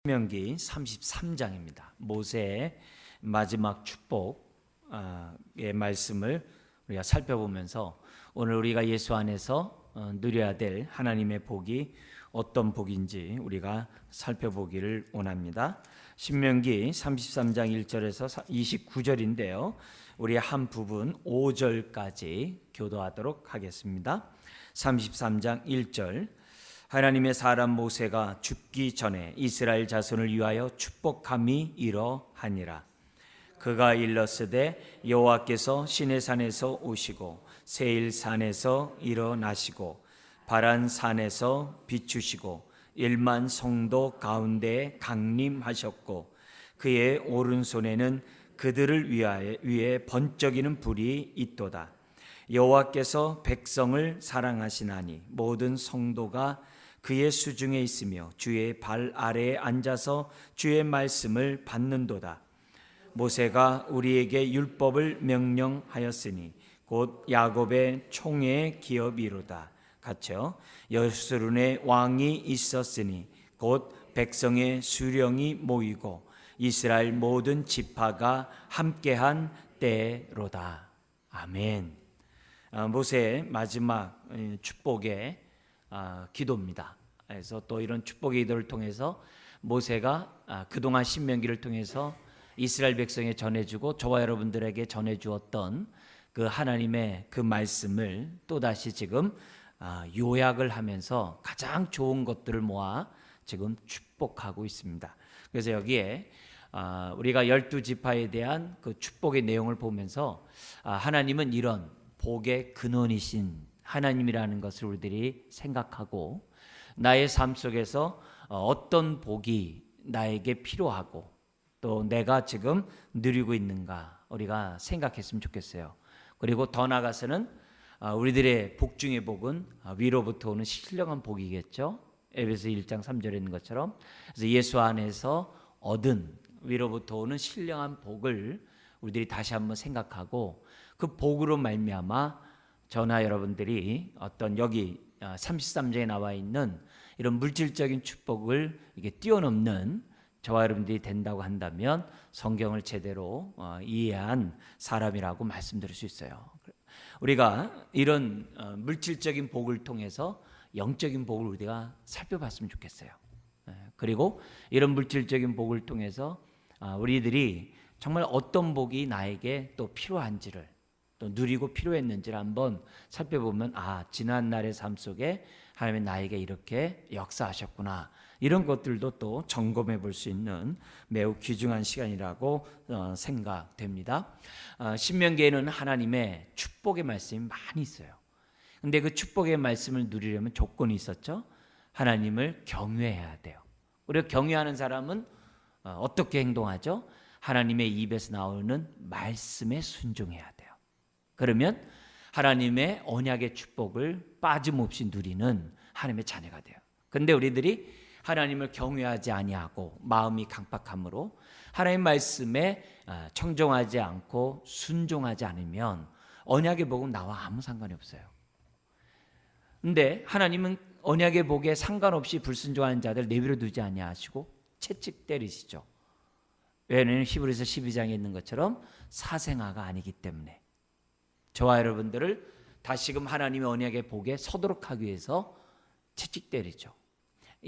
신명기 33장입니다. 모세의 마지막 축복의 말씀을 우리가 살펴보면서 오늘 우리가 예수 안에서 누려야 될 하나님의 복이 어떤 복인지 우리가 살펴보기를 원합니다. 신명기 33장 1절에서 29절인데요. 우리 한 부분 5절까지 교도하도록 하겠습니다. 33장 1절 하나님의 사람 모세가 죽기 전에 이스라엘 자손을 위하여 축복함이 이러하니라. 그가 일렀으되 여호와께서 시내산에서 오시고 세일산에서 일어나시고 바란산에서 비추시고 1만 성도 가운데 강림하셨고 그의 오른손에는 그들을 위해 번쩍이는 불이 있도다. 여호와께서 백성을 사랑하시나니 모든 성도가 그의 수중에 있으며 주의 발 아래에 앉아서 주의 말씀을 받는도다. 모세가 우리에게 율법을 명령하였으니 곧 야곱의 총회의 기업이로다. 같이요. 여수론에 왕이 있었으니 곧 백성의 수령이 모이고 이스라엘 모든 지파가 함께한 때로다. 아멘. 모세의 마지막 축복의 기도입니다. 그래서 또 이런 축복의 기도를 통해서 모세가 그동안 신명기를 통해서 이스라엘 백성에 전해주고 저와 여러분들에게 전해주었던 그 하나님의 그 말씀을 또다시 지금 요약을 하면서 가장 좋은 것들을 모아 지금 축복하고 있습니다. 그래서 여기에 우리가 12지파에 대한 그 축복의 내용을 보면서 하나님은 이런 복의 근원이신 하나님이라는 것을 우리들이 생각하고 나의 삶 속에서 어떤 복이 나에게 필요하고 또 내가 지금 누리고 있는가 우리가 생각했으면 좋겠어요. 그리고 더 나아가서는 우리들의 복 중의 복은 위로부터 오는 신령한 복이겠죠. 에베소 1장 3절에 있는 것처럼 그래서 예수 안에서 얻은 위로부터 오는 신령한 복을 우리들이 다시 한번 생각하고 그 복으로 말미암아 저나 여러분들이 어떤 여기 33장에 나와 있는 이런 물질적인 축복을 이게 뛰어넘는 저와 여러분들이 된다고 한다면 성경을 제대로 이해한 사람이라고 말씀드릴 수 있어요. 우리가 이런 물질적인 복을 통해서 영적인 복을 우리가 살펴봤으면 좋겠어요. 그리고 이런 물질적인 복을 통해서 우리들이 정말 어떤 복이 나에게 또 필요한지를 또 누리고 필요했는지를 한번 살펴보면 지난 날의 삶 속에 하나님이 나에게 이렇게 역사하셨구나 이런 것들도 또 점검해 볼 수 있는 매우 귀중한 시간이라고 생각됩니다. 신명기에는 하나님의 축복의 말씀이 많이 있어요. 근데 그 축복의 말씀을 누리려면 조건이 있었죠. 하나님을 경외해야 돼요. 그리고 경외하는 사람은 어떻게 행동하죠? 하나님의 입에서 나오는 말씀에 순종해야 돼요. 그러면 하나님의 언약의 축복을 빠짐없이 누리는 하나님의 자녀가 돼요. 그런데 우리들이 하나님을 경외하지 아니하고 마음이 강팍함으로 하나님 말씀에 청종하지 않고 순종하지 않으면 언약의 복은 나와 아무 상관이 없어요. 그런데 하나님은 언약의 복에 상관없이 불순종하는 자들 내버려 두지 아니하시고 채찍 때리시죠. 왜냐하면 히브리서 12장에 있는 것처럼 사생아가 아니기 때문에 저와 여러분들을 다시금 하나님의 언약의 복에 서도록 하기 위해서 채찍 때리죠.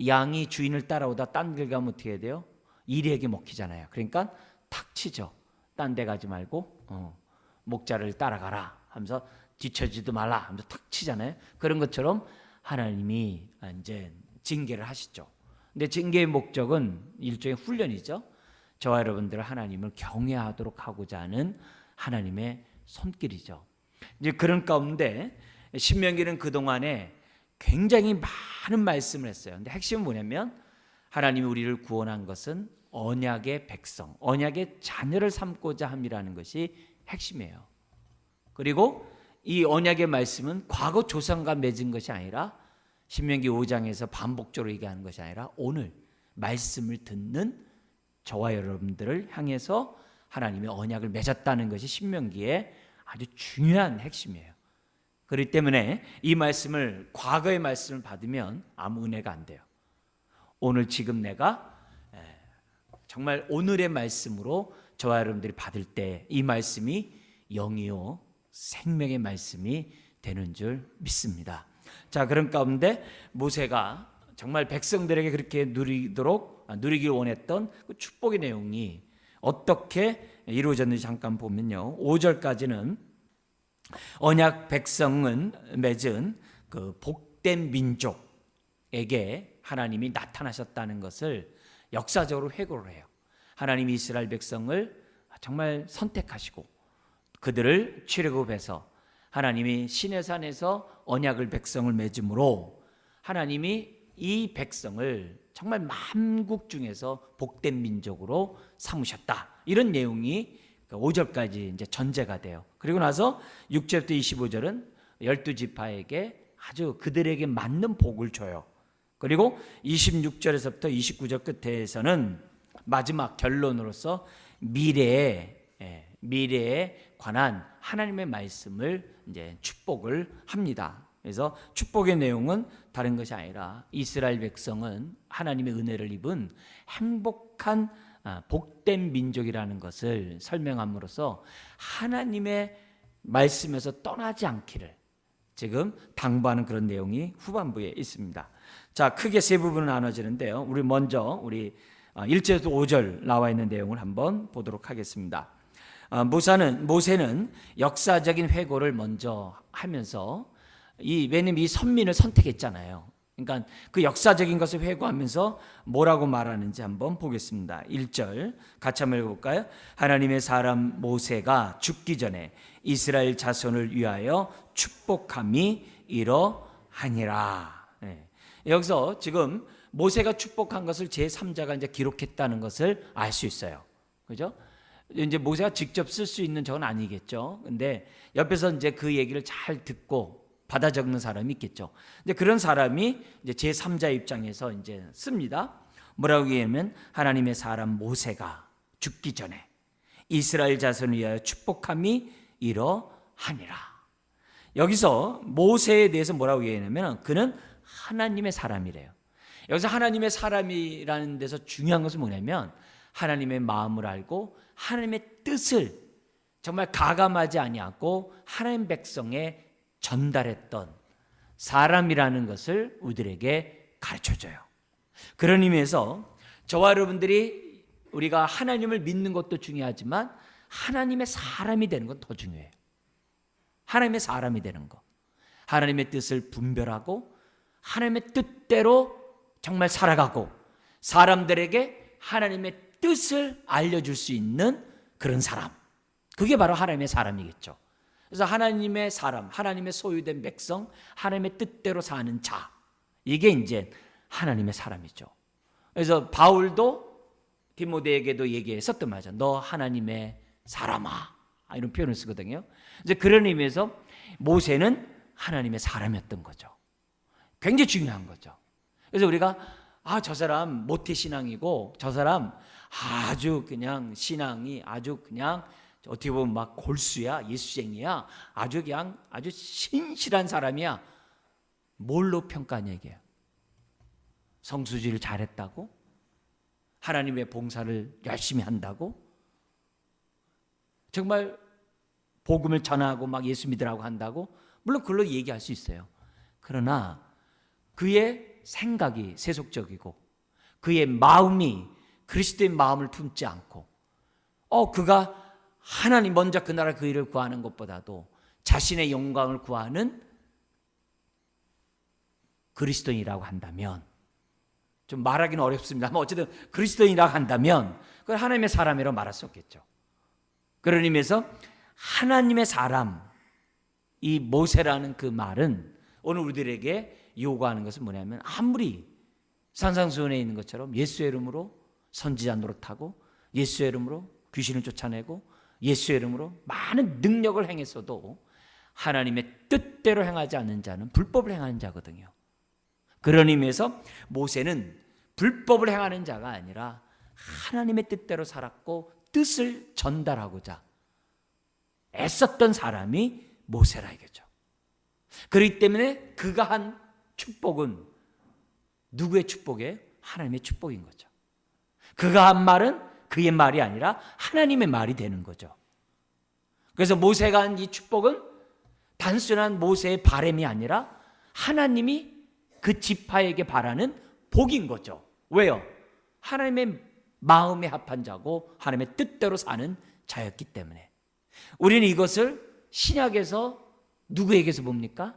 양이 주인을 따라오다 딴 길 가면 어떻게 해야 돼요? 이리에게 먹히잖아요. 그러니까 탁 치죠. 딴 데 가지 말고 목자를 따라가라 하면서 뒤처지도 말라 하면서 탁 치잖아요. 그런 것처럼 하나님이 이제 징계를 하시죠. 근데 징계의 목적은 일종의 훈련이죠. 저와 여러분들을 하나님을 경외하도록 하고자 하는 하나님의 손길이죠. 이제 그런 가운데 신명기는 그동안에 굉장히 많은 말씀을 했어요. 근데 핵심은 뭐냐면 하나님이 우리를 구원한 것은 언약의 백성, 언약의 자녀를 삼고자 함이라는 것이 핵심이에요. 그리고 이 언약의 말씀은 과거 조상과 맺은 것이 아니라 신명기 5장에서 반복적으로 얘기하는 것이 아니라 오늘 말씀을 듣는 저와 여러분들을 향해서 하나님의 언약을 맺었다는 것이 신명기의 아주 중요한 핵심이에요. 그렇기 때문에 이 말씀을 과거의 말씀을 받으면 아무 은혜가 안 돼요. 오늘 지금 내가 정말 오늘의 말씀으로 저와 여러분들이 받을 때 이 말씀이 영이요 생명의 말씀이 되는 줄 믿습니다. 자, 그런 가운데 모세가 정말 백성들에게 그렇게 누리길 원했던 그 축복의 내용이 어떻게 이루어졌는지 잠깐 보면요, 5절까지는 언약 백성은 맺은 그 복된 민족에게 하나님이 나타나셨다는 것을 역사적으로 회고를 해요. 하나님이 이스라엘 백성을 정말 선택하시고 그들을 출애굽해서 하나님이 시내산에서 언약을 백성을 맺음으로 하나님이 이 백성을 정말 만국 중에서 복된 민족으로 삼으셨다. 이런 내용이 5절까지 이제 전제가 돼요. 그리고 나서 6절부터 25절은 12지파에게 아주 그들에게 맞는 복을 줘요. 그리고 26절에서부터 29절 끝에서는 마지막 결론으로서 미래에 관한 하나님의 말씀을 이제 축복을 합니다. 그래서 축복의 내용은 다른 것이 아니라 이스라엘 백성은 하나님의 은혜를 입은 행복한 복된 민족이라는 것을 설명함으로써 하나님의 말씀에서 떠나지 않기를 지금 당부하는 그런 내용이 후반부에 있습니다. 자, 크게 세 부분으로 나눠지는데요. 우리 먼저 1절에서 5절 나와 있는 내용을 한번 보도록 하겠습니다. 모세는 역사적인 회고를 먼저 하면서 왜냐면 이 선민을 선택했잖아요. 그러니까 그 역사적인 것을 회고하면서 뭐라고 말하는지 한번 보겠습니다. 1절 같이 한번 읽어볼까요? 하나님의 사람 모세가 죽기 전에 이스라엘 자손을 위하여 축복함이 이러하니라. 네. 여기서 지금 모세가 축복한 것을 제3자가 이제 기록했다는 것을 알 수 있어요. 그죠? 이제 모세가 직접 쓸 수 있는 적은 아니겠죠. 근데 옆에서 이제 그 얘기를 잘 듣고 받아 적는 사람이 있겠죠. 근데 그런 사람이 이제 제3자 입장에서 이제 씁니다. 뭐라고 얘기하면 하나님의 사람 모세가 죽기 전에 이스라엘 자손을 위하여 축복함이 이러하니라. 여기서 모세에 대해서 뭐라고 얘기하냐면 그는 하나님의 사람이래요. 여기서 하나님의 사람이라는 데서 중요한 것은 뭐냐면 하나님의 마음을 알고 하나님의 뜻을 정말 가감하지 아니하고 하나님 백성에 전달했던 사람이라는 것을 우리들에게 가르쳐줘요. 그런 의미에서 저와 여러분들이 우리가 하나님을 믿는 것도 중요하지만 하나님의 사람이 되는 건 더 중요해요. 하나님의 사람이 되는 것, 하나님의 뜻을 분별하고 하나님의 뜻대로 정말 살아가고 사람들에게 하나님의 뜻을 알려줄 수 있는 그런 사람, 그게 바로 하나님의 사람이겠죠. 그래서 하나님의 사람, 하나님의 소유된 백성, 하나님의 뜻대로 사는 자, 이게 이제 하나님의 사람이죠. 그래서 바울도 디모데에게도 얘기했었던 말이죠. 너 하나님의 사람아, 이런 표현을 쓰거든요. 이제 그런 의미에서 모세는 하나님의 사람이었던 거죠. 굉장히 중요한 거죠. 그래서 우리가 저 사람 모태신앙이고 저 사람 아주 그냥 신앙이 아주 그냥 어떻게 보면 막 골수야, 예수쟁이야, 아주 신실한 사람이야. 뭘로 평가하냐 이게요? 성수지를 잘했다고? 하나님의 봉사를 열심히 한다고? 정말 복음을 전하고 막 예수 믿으라고 한다고? 물론 그걸로 얘기할 수 있어요. 그러나 그의 생각이 세속적이고 그의 마음이 그리스도의 마음을 품지 않고 그가 하나님 먼저 그 나라 그 일을 구하는 것보다도 자신의 영광을 구하는 그리스도인이라고 한다면, 좀 말하기는 어렵습니다만 어쨌든 그리스도인이라고 한다면 그걸 하나님의 사람이라고 말할 수 없겠죠. 그런 의미에서 하나님의 사람, 이 모세라는 그 말은 오늘 우리들에게 요구하는 것은 뭐냐면 아무리 산상수훈에 있는 것처럼 예수의 이름으로 선지자 노릇하고 예수의 이름으로 귀신을 쫓아내고 예수의 이름으로 많은 능력을 행했어도 하나님의 뜻대로 행하지 않는 자는 불법을 행하는 자거든요. 그런 의미에서 모세는 불법을 행하는 자가 아니라 하나님의 뜻대로 살았고 뜻을 전달하고자 애썼던 사람이 모세라 이거죠. 그렇기 때문에 그가 한 축복은 누구의 축복이에요? 하나님의 축복인 거죠. 그가 한 말은 그의 말이 아니라 하나님의 말이 되는 거죠. 그래서 모세가 한 이 축복은 단순한 모세의 바람이 아니라 하나님이 그 지파에게 바라는 복인 거죠. 왜요? 하나님의 마음에 합한 자고 하나님의 뜻대로 사는 자였기 때문에. 우리는 이것을 신약에서 누구에게서 봅니까?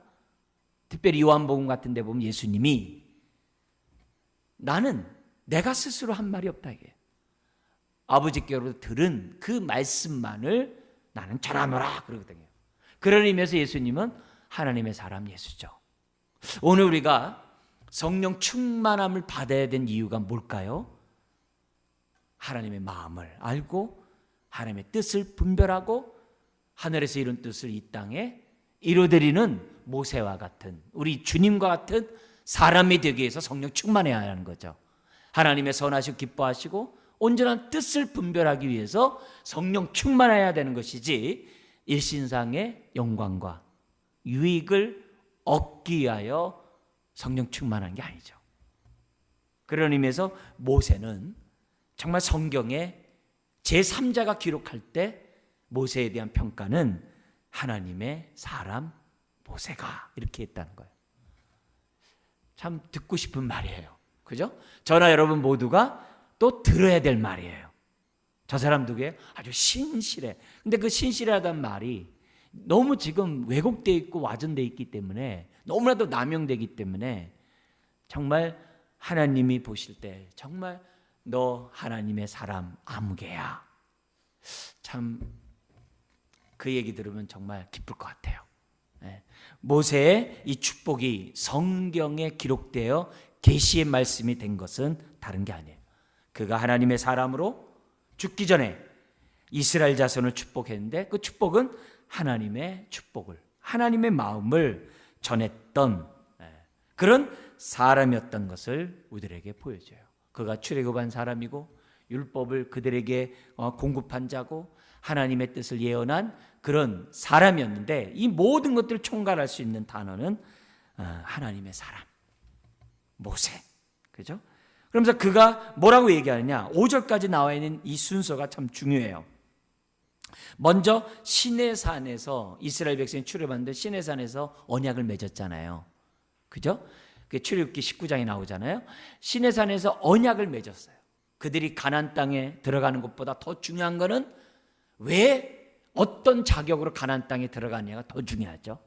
특별히 요한복음 같은 데 보면 예수님이 나는 내가 스스로 한 말이 없다 이게. 아버지께로 들은 그 말씀만을 나는 전하노라 그러거든요. 그런 의미에서 예수님은 하나님의 사람 예수죠. 오늘 우리가 성령 충만함을 받아야 된 이유가 뭘까요? 하나님의 마음을 알고 하나님의 뜻을 분별하고 하늘에서 이룬 뜻을 이 땅에 이루어드리는 모세와 같은 우리 주님과 같은 사람이 되기 위해서 성령 충만해야 하는 거죠. 하나님의 선하시고 기뻐하시고 온전한 뜻을 분별하기 위해서 성령 충만해야 되는 것이지 일신상의 영광과 유익을 얻기 위하여 성령 충만한 게 아니죠. 그런 의미에서 모세는 정말 성경에 제3자가 기록할 때 모세에 대한 평가는 하나님의 사람 모세가 이렇게 했다는 거예요. 참 듣고 싶은 말이에요. 그죠? 저나 여러분 모두가 또 들어야 될 말이에요. 저 사람 누구예요? 아주 신실해. 근데 그 신실하다는 말이 너무 지금 왜곡되어 있고 와전되어 있기 때문에 너무나도 남용되기 때문에 정말 하나님이 보실 때 정말 너 하나님의 사람 아무개야. 참 그 얘기 들으면 정말 기쁠 것 같아요. 모세의 이 축복이 성경에 기록되어 계시의 말씀이 된 것은 다른 게 아니에요. 그가 하나님의 사람으로 죽기 전에 이스라엘 자손을 축복했는데 그 축복은 하나님의 축복을, 하나님의 마음을 전했던 그런 사람이었던 것을 우리들에게 보여줘요. 그가 출애굽한 사람이고 율법을 그들에게 공급한 자고 하나님의 뜻을 예언한 그런 사람이었는데 이 모든 것들을 총괄할 수 있는 단어는 하나님의 사람, 모세. 그죠? 그러면서 그가 뭐라고 얘기하느냐? 5절까지 나와 있는 이 순서가 참 중요해요. 먼저 시내산에서 이스라엘 백성이 출애굽하는데 시내산에서 언약을 맺었잖아요. 그죠? 그 출애굽기 19장에 나오잖아요. 시내산에서 언약을 맺었어요. 그들이 가나안 땅에 들어가는 것보다 더 중요한 거는 왜 어떤 자격으로 가나안 땅에 들어가느냐가 더 중요하죠.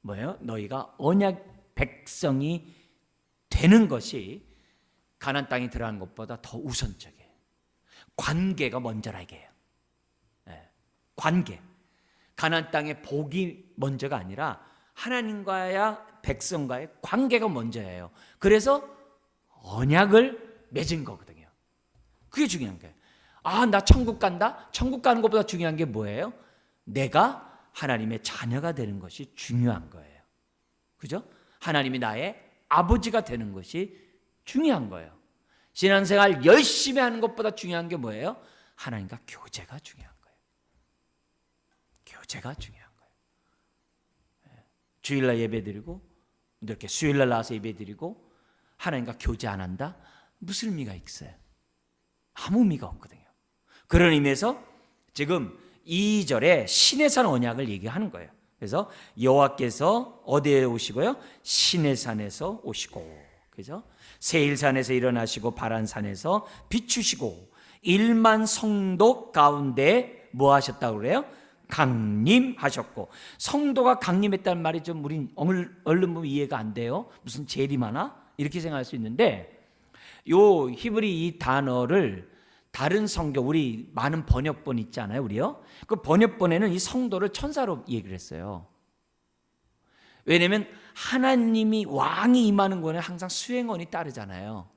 뭐예요? 너희가 언약 백성이 되는 것이 가나안 땅에 들어가는 것보다 더 우선적이에요. 관계가 먼저라 이게요. 관계. 가나안 땅의 복이 먼저가 아니라 하나님과의 백성과의 관계가 먼저예요. 그래서 언약을 맺은 거거든요. 그게 중요한 거예요. 나 천국 간다? 천국 가는 것보다 중요한 게 뭐예요? 내가 하나님의 자녀가 되는 것이 중요한 거예요. 그죠? 하나님이 나의 아버지가 되는 것이 중요한 거예요. 신앙생활 열심히 하는 것보다 중요한 게 뭐예요? 하나님과 교제가 중요한 거예요. 교제가 중요한 거예요. 주일날 예배드리고 이렇게 수요일날 나와서 예배드리고 하나님과 교제 안 한다? 무슨 의미가 있어요? 아무 의미가 없거든요. 그런 의미에서 지금 2절에 시내산 언약을 얘기하는 거예요. 그래서 여호와께서 어디에 오시고요? 시내산에서 오시고, 그죠? 세일산에서 일어나시고 바란산에서 비추시고 1만 성도 가운데 뭐 하셨다고 그래요? 강림하셨고. 성도가 강림했다는 말이 좀 우린 얼른 보면 이해가 안 돼요. 무슨 재림하나? 이렇게 생각할 수 있는데 요 히브리 이 단어를 다른 성경, 우리 많은 번역본 있잖아요, 우리요. 그 번역본에는 이 성도를 천사로 얘기를 했어요. 왜냐하면 하나님이 왕이 임하는 거는 항상 수행원이 따르잖아요.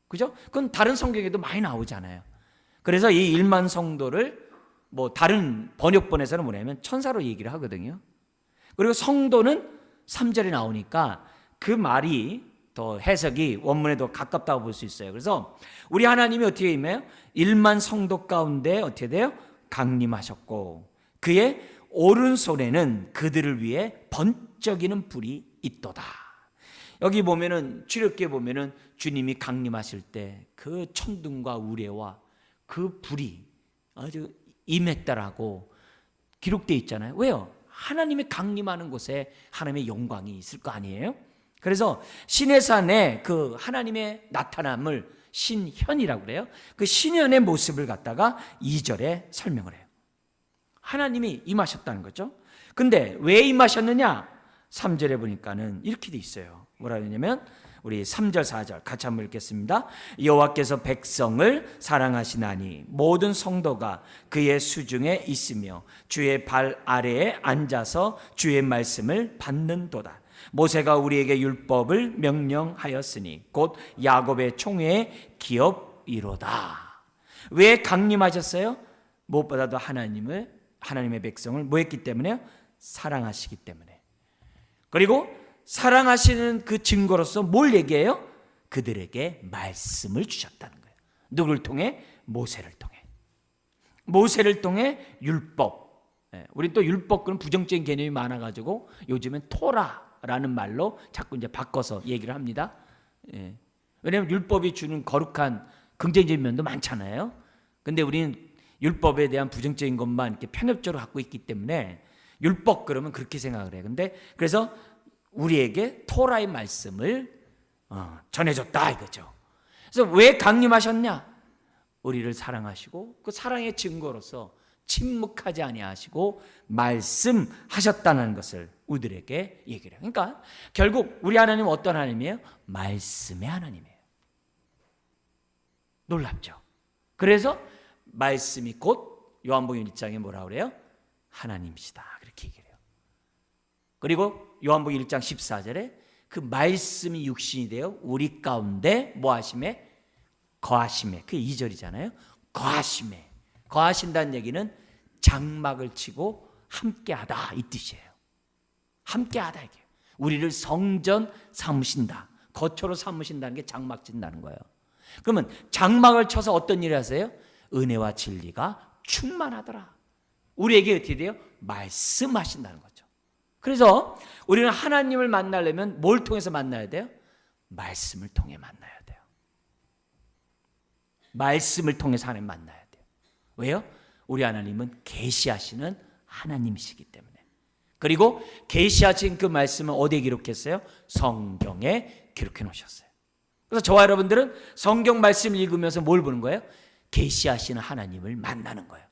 그죠? 그건 다른 성경에도 많이 나오잖아요. 그래서 이 1만 성도를 뭐 다른 번역본에서는 뭐냐면 천사로 얘기를 하거든요. 그리고 성도는 3절에 나오니까 그 말이 더 해석이 원문에도 가깝다고 볼 수 있어요. 그래서 우리 하나님이 어떻게 임해요? 1만 성도 가운데 어떻게 돼요? 강림하셨고 그의 오른손에는 그들을 위해 번쩍이는 불이 있도다. 여기 보면은 출애굽기에 보면은 주님이 강림하실 때 그 천둥과 우레와 그 불이 아주 임했다라고 기록되어 있잖아요. 왜요? 하나님이 강림하는 곳에 하나님의 영광이 있을 거 아니에요? 그래서 시내산에 그 하나님의 나타남을 신현이라고 그래요. 그 신현의 모습을 갖다가 2절에 설명을 해요. 하나님이 임하셨다는 거죠. 근데 왜 임하셨느냐? 3절에 보니까는 이렇게 돼 있어요. 뭐라 그러냐면 우리 3절 4절 같이 한번 읽겠습니다. 여호와께서 백성을 사랑하시나니 모든 성도가 그의 수중에 있으며 주의 발 아래에 앉아서 주의 말씀을 받는도다. 모세가 우리에게 율법을 명령하였으니 곧 야곱의 총회의 기업이로다. 왜 강림하셨어요? 무엇보다도 하나님의 백성을 뭐 했기 때문에요? 사랑하시기 때문에. 그리고 사랑하시는 그 증거로서 뭘 얘기해요? 그들에게 말씀을 주셨다는 거예요. 누구를 통해? 모세를 통해. 모세를 통해 율법. 우리 또 율법 그런 부정적인 개념이 많아가지고 요즘엔 토라라는 말로 자꾸 이제 바꿔서 얘기를 합니다. 왜냐하면 율법이 주는 거룩한 긍정적인 면도 많잖아요. 근데 우리는 율법에 대한 부정적인 것만 이렇게 편협적으로 갖고 있기 때문에 율법 그러면 그렇게 생각을 해요. 근데 그래서 우리에게 토라의 말씀을 전해줬다 이거죠. 그래서 왜 강림하셨냐? 우리를 사랑하시고 그 사랑의 증거로서 침묵하지 아니하시고 말씀하셨다는 것을 우리들에게 얘기를 해요. 그러니까 결국 우리 하나님은 어떤 하나님이에요? 말씀의 하나님이에요. 놀랍죠? 그래서 말씀이 곧 요한복음 1장에 뭐라고 그래요? 하나님이시다 그렇게 얘기해요. 그리고 요한복음 1장 14절에 그 말씀이 육신이 되어 우리 가운데 뭐 하심에? 거하심에. 그게 2절이잖아요. 거하심에. 거하신다는 얘기는 장막을 치고 함께하다 이 뜻이에요. 함께하다 이게. 우리를 성전 삼으신다. 거처로 삼으신다는 게 장막 친다는 거예요. 그러면 장막을 쳐서 어떤 일을 하세요? 은혜와 진리가 충만하더라. 우리에게 어떻게 돼요? 말씀하신다는 거죠. 그래서 우리는 하나님을 만나려면 뭘 통해서 만나야 돼요? 말씀을 통해 만나야 돼요. 말씀을 통해서 하나님 만나야 돼요. 왜요? 우리 하나님은 계시하시는 하나님이시기 때문에. 그리고 계시하신 그 말씀은 어디에 기록했어요? 성경에 기록해 놓으셨어요. 그래서 저와 여러분들은 성경 말씀을 읽으면서 뭘 보는 거예요? 계시하시는 하나님을 만나는 거예요.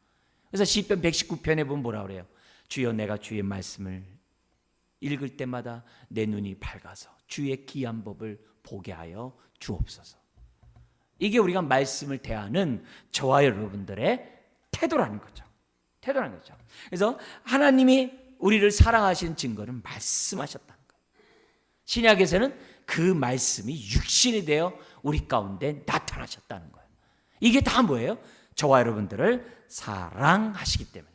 그래서 시편 119편에 보면 뭐라 그래요? 주여 내가 주의 말씀을 읽을 때마다 내 눈이 밝아서 주의 기한 법을 보게 하여 주옵소서. 이게 우리가 말씀을 대하는 저와 여러분들의 태도라는 거죠. 태도라는 거죠. 그래서 하나님이 우리를 사랑하신 증거는 말씀하셨다는 거예요. 신약에서는 그 말씀이 육신이 되어 우리 가운데 나타나셨다는 거예요. 이게 다 뭐예요? 저와 여러분들을 사랑하시기 때문에.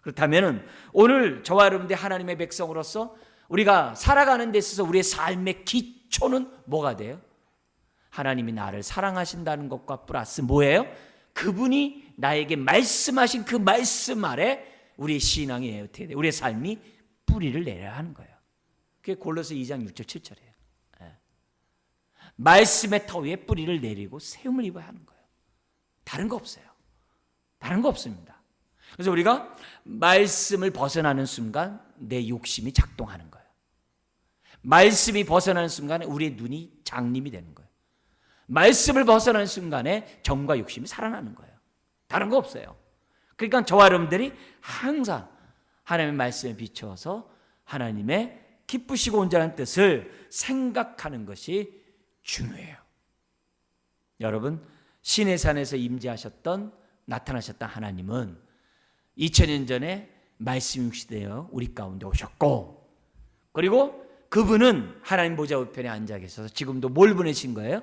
그렇다면 오늘 저와 여러분들 하나님의 백성으로서 우리가 살아가는 데 있어서 우리의 삶의 기초는 뭐가 돼요? 하나님이 나를 사랑하신다는 것과 플러스 뭐예요? 그분이 나에게 말씀하신 그 말씀 아래 우리의 신앙이 어떻게 돼요? 우리의 삶이 뿌리를 내려야 하는 거예요. 그게 골로새 2장 6절 7절이에요. 말씀의 터 위에 뿌리를 내리고 세움을 입어야 하는 거예요. 다른 거 없어요. 다른 거 없습니다. 그래서 우리가 말씀을 벗어나는 순간 내 욕심이 작동하는 거예요. 말씀이 벗어나는 순간에 우리의 눈이 장림이 되는 거예요. 말씀을 벗어나는 순간에 정과 욕심이 살아나는 거예요. 다른 거 없어요. 그러니까 저와 여러분들이 항상 하나님의 말씀에 비추어서 하나님의 기쁘시고 온전한 뜻을 생각하는 것이 중요해요. 여러분, 시내산에서 임재하셨던 나타나셨던 하나님은 2000년 전에 말씀 육시되어 우리 가운데 오셨고, 그리고 그분은 하나님 보좌 우편에 앉아 계셔서 지금도 뭘 보내신 거예요?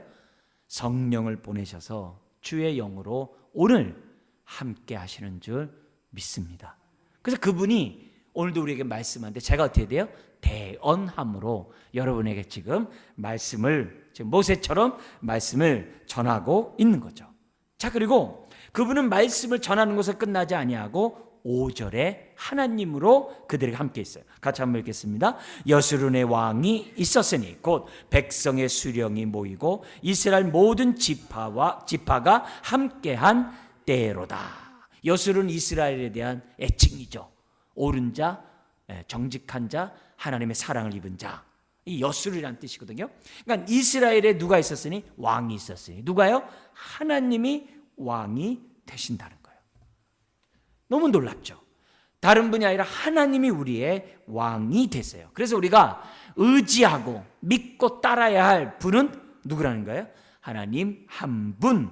성령을 보내셔서 주의 영으로 오늘 함께 하시는 줄 믿습니다. 그래서 그분이 오늘도 우리에게 말씀하는데 제가 어떻게 돼요? 대언함으로 여러분에게 지금 말씀을, 지금 모세처럼 말씀을 전하고 있는 거죠. 자, 그리고 그분은 말씀을 전하는 것에 끝나지 아니하고 5절에 하나님으로 그들에게 함께 있어요. 같이 한번 읽겠습니다. 여수론의 왕이 있었으니 곧 백성의 수령이 모이고 이스라엘 모든 지파가 함께한 때로다. 여수론 이스라엘에 대한 애칭이죠. 옳은 자, 정직한 자, 하나님의 사랑을 입은 자. 이 여수르라는 뜻이거든요. 그러니까 이스라엘에 누가 있었으니? 왕이 있었으니. 누가요? 하나님이 왕이 되신다는 거예요. 너무 놀랍죠. 다른 분이 아니라 하나님이 우리의 왕이 되세요. 그래서 우리가 의지하고 믿고 따라야 할 분은 누구라는 거예요? 하나님 한 분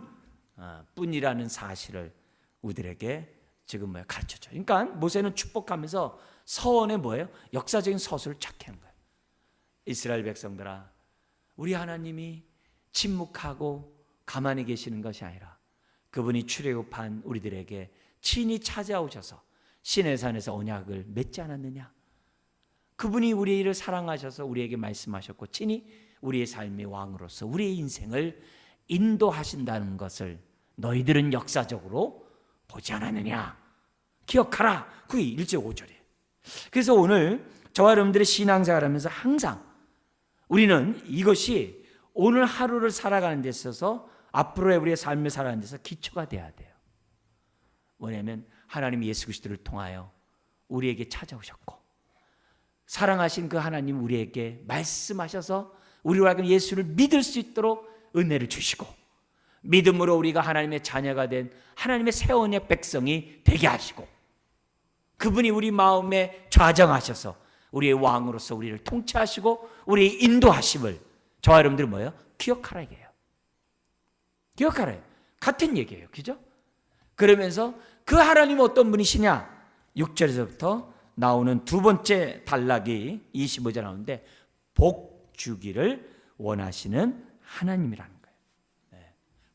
뿐이라는 사실을 우리들에게 지금 가르쳐줘요. 그러니까 모세는 축복하면서 서원에 뭐예요? 역사적인 서술을 착해한 거예요. 이스라엘 백성들아, 우리 하나님이 침묵하고 가만히 계시는 것이 아니라 그분이 출애굽한 우리들에게 친히 찾아오셔서 시내산에서 언약을 맺지 않았느냐? 그분이 우리를 사랑하셔서 우리에게 말씀하셨고 친히 우리의 삶의 왕으로서 우리의 인생을 인도하신다는 것을 너희들은 역사적으로 보지 않았느냐? 기억하라. 그게 1절 5절이에요. 그래서 오늘 저와 여러분들의 신앙생활을 하면서 항상 우리는 이것이 오늘 하루를 살아가는 데 있어서 앞으로의 우리의 삶을 살아가는 데 있어서 기초가 돼야 돼요. 뭐냐면 하나님 예수 그리스도를 통하여 우리에게 찾아오셨고 사랑하신 그 하나님 우리에게 말씀하셔서 우리로 하여금 예수를 믿을 수 있도록 은혜를 주시고 믿음으로 우리가 하나님의 자녀가 된 하나님의 새 언약 백성이 되게 하시고 그분이 우리 마음에 좌정하셔서 우리의 왕으로서 우리를 통치하시고 우리의 인도하심을 저와 여러분들은 뭐예요? 기억하라 이게요. 기억하라. 같은 얘기예요. 그죠? 그러면서 그 하나님은 어떤 분이시냐? 6절에서부터 나오는 두 번째 단락이 25절 나오는데 복 주기를 원하시는 하나님이라는 거예요.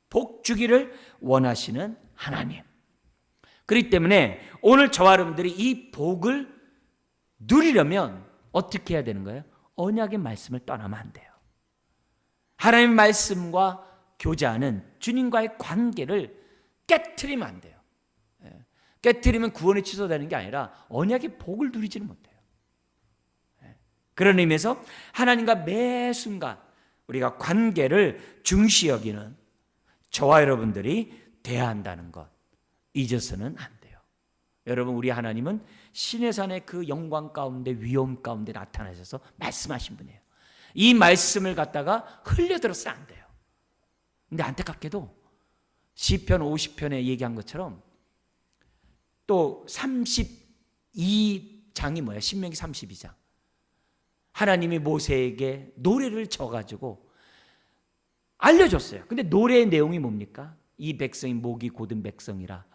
복 주기를 원하시는 하나님. 그렇기 때문에 오늘 저와 여러분들이 이 복을 누리려면 어떻게 해야 되는 거예요? 언약의 말씀을 떠나면 안 돼요. 하나님의 말씀과 교제하는 주님과의 관계를 깨트리면 안 돼요. 깨트리면 구원이 취소되는 게 아니라 언약의 복을 누리지는 못해요. 그런 의미에서 하나님과 매 순간 우리가 관계를 중시 여기는 저와 여러분들이 돼야 한다는 것 잊어서는 안 돼요. 여러분 우리 하나님은 시내산의 그 영광 가운데 위엄 가운데 나타나셔서 말씀하신 분이에요. 이 말씀을 갖다가 흘려들어서는 안 돼요. 근데 안타깝게도 시편 50편에 얘기한 것처럼 또 32장이 뭐야? 신명기 32장. 하나님이 모세에게 노래를 져가지고 알려줬어요. 근데 노래의 내용이 뭡니까? 이 백성이 목이 곧은 백성이라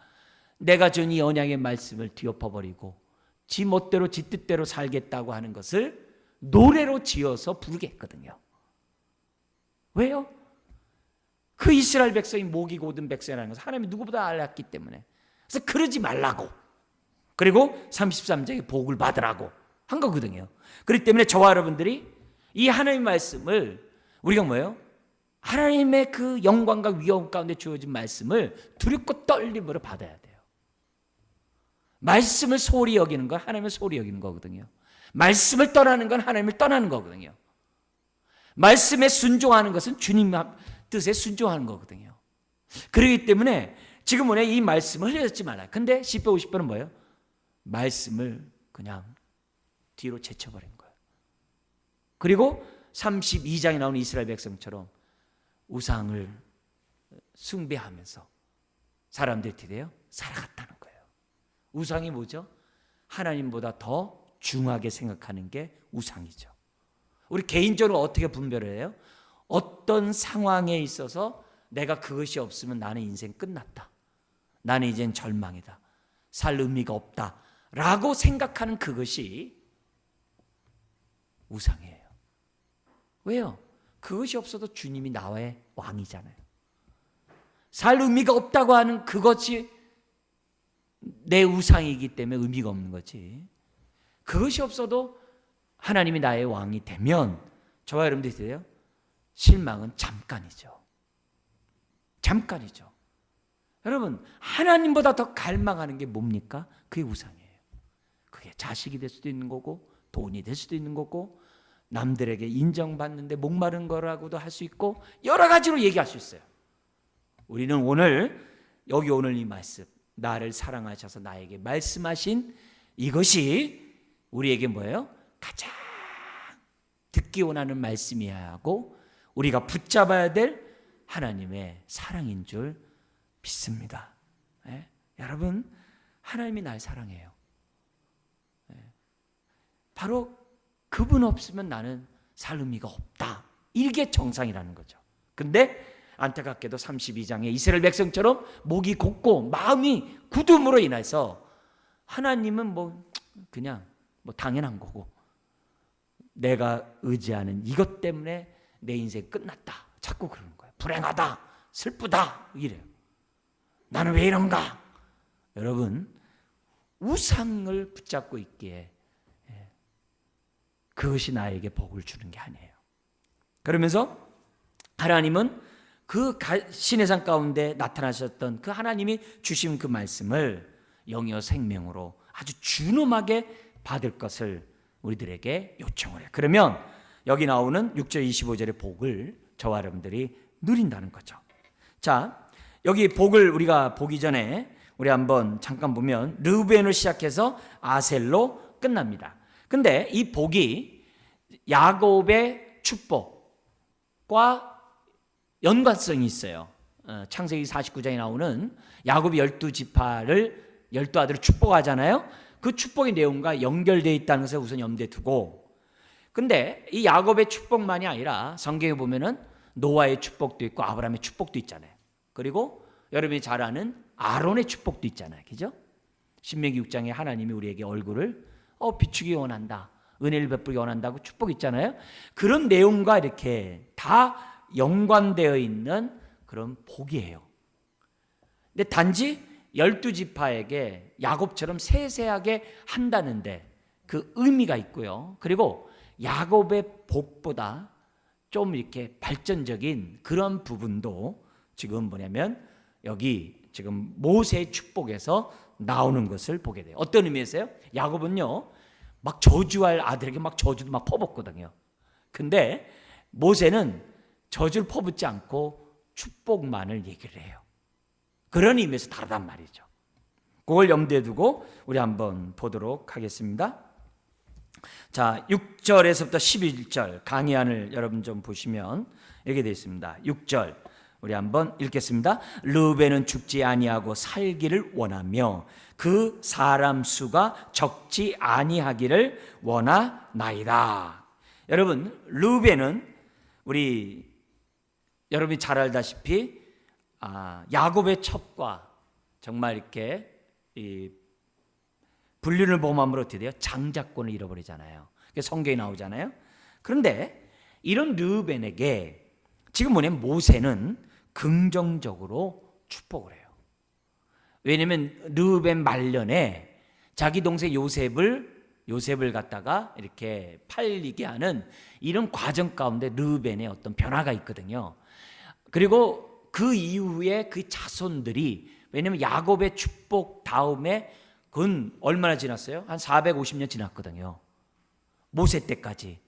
내가 준 이 언약의 말씀을 뒤엎어버리고 지 멋대로 지 뜻대로 살겠다고 하는 것을 노래로 지어서 부르게 했거든요. 왜요? 그 이스라엘 백성이 목이 곧은 백성이라는 것을 하나님이 누구보다 알았기 때문에 그래서 그러지 말라고 그리고 33장에 복을 받으라고 한 거거든요. 그렇기 때문에 저와 여러분들이 이 하나님의 말씀을 우리가 뭐예요? 하나님의 그 영광과 위엄 가운데 주어진 말씀을 두렵고 떨림으로 받아야 돼요. 말씀을 소홀히 여기는 건 하나님을 소홀히 여기는 거거든요. 말씀을 떠나는 건 하나님을 떠나는 거거든요. 말씀에 순종하는 것은 주님 뜻에 순종하는 거거든요. 그렇기 때문에 지금 오늘 이 말씀을 흘려듣지 말아요. 근데 시편 50편은 뭐예요? 말씀을 그냥 뒤로 제쳐버린 거예요. 그리고 32장에 나오는 이스라엘 백성처럼 우상을 숭배하면서 사람들이 어떻게 돼요? 살아갔다는 거예요. 우상이 뭐죠? 하나님보다 더 중하게 생각하는 게 우상이죠. 우리 개인적으로 어떻게 분별을 해요? 어떤 상황에 있어서 내가 그것이 없으면 나는 인생 끝났다. 나는 이젠 절망이다. 살 의미가 없다. 라고 생각하는 그것이 우상이에요. 왜요? 그것이 없어도 주님이 나의 왕이잖아요. 살 의미가 없다고 하는 그것이 내 우상이기 때문에 의미가 없는 거지. 그것이 없어도 하나님이 나의 왕이 되면 저와 여러분들이 돼요? 실망은 잠깐이죠. 잠깐이죠. 여러분, 하나님보다 더 갈망하는 게 뭡니까? 그게 우상이에요. 그게 자식이 될 수도 있는 거고, 돈이 될 수도 있는 거고, 남들에게 인정받는데 목마른 거라고도 할 수 있고, 여러 가지로 얘기할 수 있어요. 우리는 오늘 이 말씀, 나를 사랑하셔서 나에게 말씀하신 이것이 우리에게 뭐예요? 가장 듣기 원하는 말씀이어야 하고 우리가 붙잡아야 될 하나님의 사랑인 줄 믿습니다. 예? 여러분, 하나님이 날 사랑해요. 예? 바로 그분 없으면 나는 살 의미가 없다. 이게 정상이라는 거죠. 근데 안타깝게도 32장에 이스라엘 백성처럼 목이 곧고 마음이 굳음으로 인해서 하나님은 그냥 당연한 거고, 내가 의지하는 이것 때문에 내 인생 끝났다. 자꾸 그러는 거예요. 불행하다, 슬프다 이래요. 나는 왜 이런가? 여러분, 우상을 붙잡고 있기에 그것이 나에게 복을 주는 게 아니에요. 그러면서 하나님은 그 시내산 가운데 나타나셨던 그 하나님이 주신 그 말씀을 영이요 생명으로 아주 준엄하게 받을 것을 우리들에게 요청을 해요. 그러면 여기 나오는 6절 25절의 복을 저와 여러분들이 누린다는 거죠. 자, 여기 복을 우리가 보기 전에 우리 한번 잠깐 보면 르우벤으로 시작해서 아셀로 끝납니다. 근데 이 복이 야곱의 축복과 연관성이 있어요. 창세기 49장에 나오는 야곱이 12지파를 12아들을 축복하잖아요. 그 축복의 내용과 연결되어 있다는 것을 우선 염두에 두고, 근데 이 야곱의 축복만이 아니라 성경에 보면은 노아의 축복도 있고 아브라함의 축복도 있잖아요. 그리고 여러분이 잘 아는 아론의 축복도 있잖아요. 그죠? 신명기 6장에 하나님이 우리에게 얼굴을 비추기 원한다, 은혜를 베풀기 원한다고 축복 있잖아요. 그런 내용과 이렇게 다 연관되어 있는 그런 복이에요. 근데 단지 12지파에게 야곱처럼 세세하게 한다는데 그 의미가 있고요. 그리고 야곱의 복보다 좀 이렇게 발전적인 그런 부분도 지금 뭐냐면 여기 지금 모세의 축복에서 나오는 것을 보게 돼요. 어떤 의미에서요? 야곱은요, 막 저주할 아들에게 막 저주도 막 퍼붓거든요. 근데 모세는 저주를 퍼붓지 않고 축복만을 얘기를 해요. 그런 의미에서 다르단 말이죠. 그걸 염두에 두고 우리 한번 보도록 하겠습니다. 자, 6절에서부터 11절 강의안을 여러분 좀 보시면 이렇게 되어 있습니다. 6절 우리 한번 읽겠습니다. 르우벤은 죽지 아니하고 살기를 원하며 그 사람 수가 적지 아니하기를 원하나이다. 여러분, 르우벤은 여러분이 잘 알다시피 야곱의 첩과 정말 이렇게 불륜을 범함으로 어떻게 돼요? 장자권을 잃어버리잖아요. 성경에 나오잖아요. 그런데 이런 르우벤에게 지금 뭐냐면 모세는 긍정적으로 축복을 해요. 왜냐하면 르우벤 말년에 자기 동생 요셉을 갖다가 이렇게 팔리게 하는 이런 과정 가운데 르우벤의 어떤 변화가 있거든요. 그리고 그 이후에 그 자손들이, 왜냐하면 야곱의 축복 다음에 그건 얼마나 지났어요? 한 450년 지났거든요. 모세 때까지.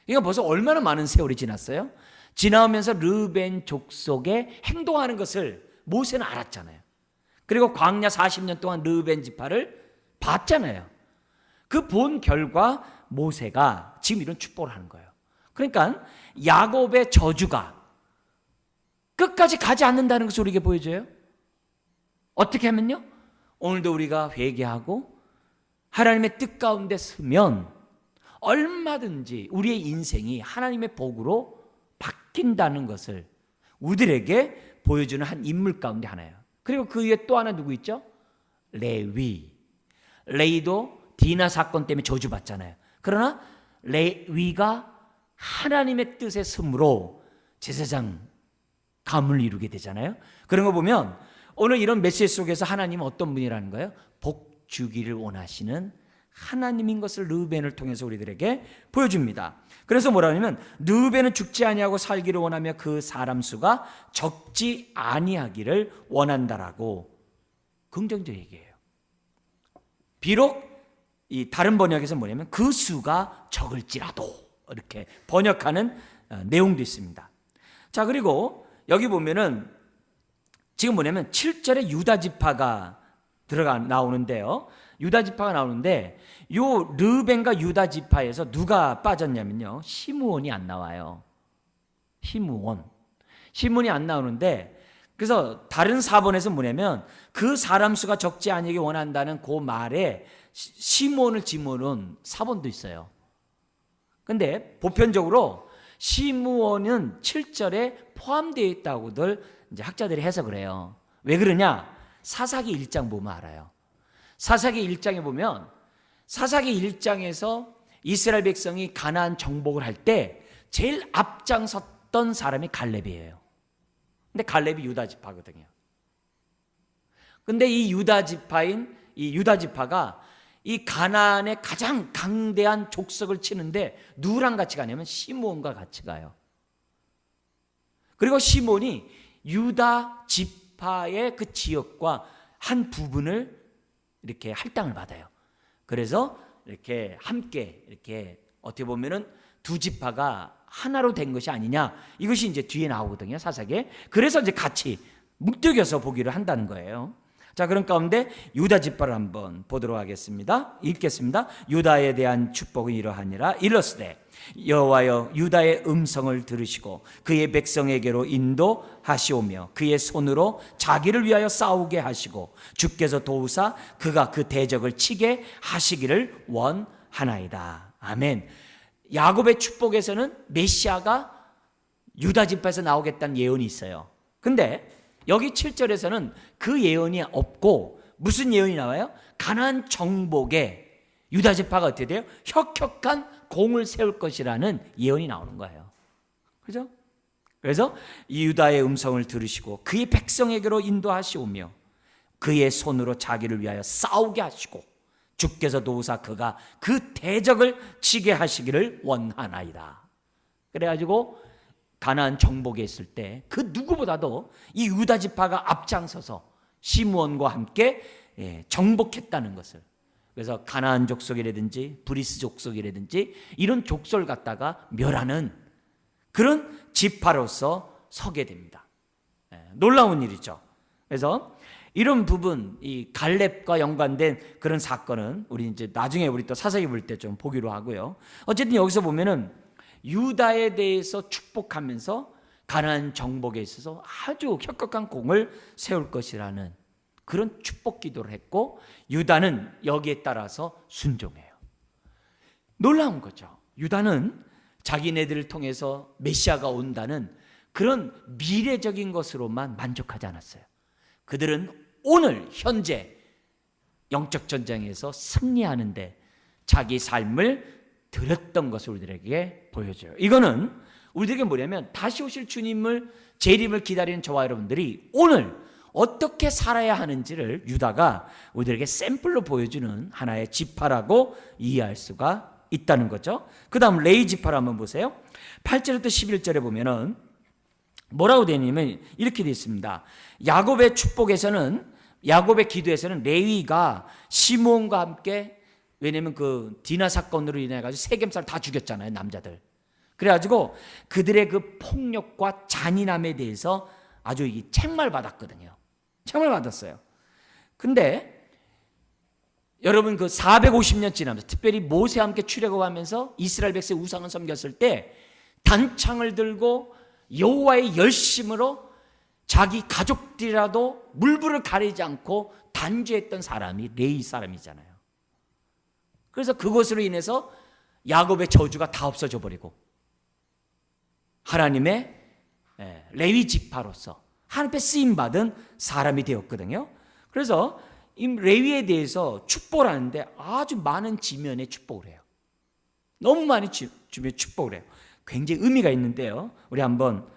그러니까 벌써 얼마나 많은 세월이 지났어요? 지나오면서 르우벤 족속에 행동하는 것을 모세는 알았잖아요. 그리고 광야 40년 동안 르우벤 지파를 봤잖아요. 그 본 결과 모세가 지금 이런 축복을 하는 거예요. 그러니까 야곱의 저주가 끝까지 가지 않는다는 것을 우리에게 보여줘요. 어떻게 하면요? 오늘도 우리가 회개하고 하나님의 뜻 가운데 서면 얼마든지 우리의 인생이 하나님의 복으로 바뀐다는 것을 우리들에게 보여주는 한 인물 가운데 하나예요. 그리고 그 위에 또 하나 누구 있죠? 레위도 디나 사건 때문에 저주받잖아요. 그러나 레위가 하나님의 뜻에 섬으로 제사장 가문을 이루게 되잖아요. 그런 거 보면 오늘 이런 메시지 속에서 하나님은 어떤 분이라는 거예요? 복 주기를 원하시는 하나님인 것을 르우벤을 통해서 우리들에게 보여줍니다. 그래서 뭐라 하냐면 르우벤은 죽지 아니하고 살기를 원하며 그 사람 수가 적지 아니하기를 원한다라고 긍정적 얘기해요. 비록 이 다른 번역에서 뭐냐면 그 수가 적을지라도 이렇게 번역하는 내용도 있습니다. 자, 그리고 여기 보면은 지금 뭐냐면 7절에 유다 지파가 나오는데요. 유다 지파가 나오는데 요 르벤과 유다 지파에서 누가 빠졌냐면요, 시므온이 안 나와요. 시므온이 안 나오는데, 그래서 다른 4번에서 뭐냐면 그 사람 수가 적지 아니게 원한다는 그 말에 시므온을 집어넣은 4번도 있어요. 근데 보편적으로 시므온은 7절에 포함되어 있다고들 이제 학자들이 해석을 해요. 왜 그러냐? 사사기 1장 보면 알아요. 사사기 1장에 보면 사사기 1장에서 이스라엘 백성이 가나안 정복을 할 때 제일 앞장섰던 사람이 갈렙이에요. 근데 갈렙이 유다 지파거든요. 근데 이 유다 지파가 이 가나안의 가장 강대한 족속을 치는데 누구랑 같이 가냐면 시므온과 같이 가요. 그리고 시므온이 유다 지파의 그 지역과 한 부분을 이렇게 할당을 받아요. 그래서 이렇게 함께 이렇게 어떻게 보면은 두 지파가 하나로 된 것이 아니냐, 이것이 이제 뒤에 나오거든요, 사사기에. 그래서 이제 같이 뭉뚱여서 보기를 한다는 거예요. 자, 그런 가운데 유다 지파를 한번 보도록 하겠습니다. 읽겠습니다. 유다에 대한 축복은 이러하니라. 일러스되 여호와여 유다의 음성을 들으시고 그의 백성에게로 인도하시오며 그의 손으로 자기를 위하여 싸우게 하시고 주께서 도우사 그가 그 대적을 치게 하시기를 원하나이다. 아멘. 야곱의 축복에서는 메시아가 유다 지파에서 나오겠다는 예언이 있어요. 근데 여기 7절에서는 그 예언이 없고 무슨 예언이 나와요? 가나안 정복에 유다 지파가 어떻게 돼요? 혁혁한 공을 세울 것이라는 예언이 나오는 거예요. 그죠? 그래서 이 유다의 음성을 들으시고 그의 백성에게로 인도하시오며 그의 손으로 자기를 위하여 싸우게 하시고 주께서 도우사 그가 그 대적을 치게 하시기를 원하나이다. 그래가지고 가나안 정복에 있을 때 그 누구보다도 이 유다 지파가 앞장서서 시므온과 함께 정복했다는 것을, 그래서 가나안 족속이라든지 브리스 족속이라든지 이런 족속을 갖다가 멸하는 그런 지파로서 서게 됩니다. 놀라운 일이죠. 그래서 이런 부분, 이 갈렙과 연관된 그런 사건은 우리 이제 나중에 우리 또 사사기 볼 때 좀 보기로 하고요. 어쨌든 여기서 보면은 유다에 대해서 축복하면서 가나안 정복에 있어서 아주 혁혁한 공을 세울 것이라는 그런 축복 기도를 했고, 유다는 여기에 따라서 순종해요. 놀라운 거죠. 유다는 자기네들을 통해서 메시아가 온다는 그런 미래적인 것으로만 만족하지 않았어요. 그들은 오늘 현재 영적 전쟁에서 승리하는데 자기 삶을 들였던 것을 우리들에게 보여줘요. 이거는 우리들에게 뭐냐면 다시 오실 주님을 재림을 기다리는 저와 여러분들이 오늘 어떻게 살아야 하는지를 유다가 우리들에게 샘플로 보여주는 하나의 지파라고 이해할 수가 있다는 거죠. 그 다음 레위 지파를 한번 보세요. 8절부터 11절에 보면은 뭐라고 되냐면 이렇게 되어 있습니다. 야곱의 축복에서는, 야곱의 기도에서는 레위가 시므온과 함께, 왜냐면 그 디나 사건으로 인해 가지고 세겜살 다 죽였잖아요, 남자들. 그래가지고 그들의 그 폭력과 잔인함에 대해서 아주 이 책망을 받았거든요. 책망을 받았어요. 근데 여러분 그 450년 지나면서, 특별히 모세와 함께 출애굽하면서 이스라엘 백성의 우상을 섬겼을 때 단창을 들고 여호와의 열심으로 자기 가족들이라도 물불을 가리지 않고 단죄했던 사람이 레위 사람이잖아요. 그래서 그것으로 인해서 야곱의 저주가 다 없어져 버리고 하나님의 레위 지파로서 하나님께 쓰임받은 사람이 되었거든요. 그래서 이 레위에 대해서 축복을 하는데 아주 많은 지면의 축복을 해요. 너무 많은 지면의 축복을 해요. 굉장히 의미가 있는데요. 우리 한번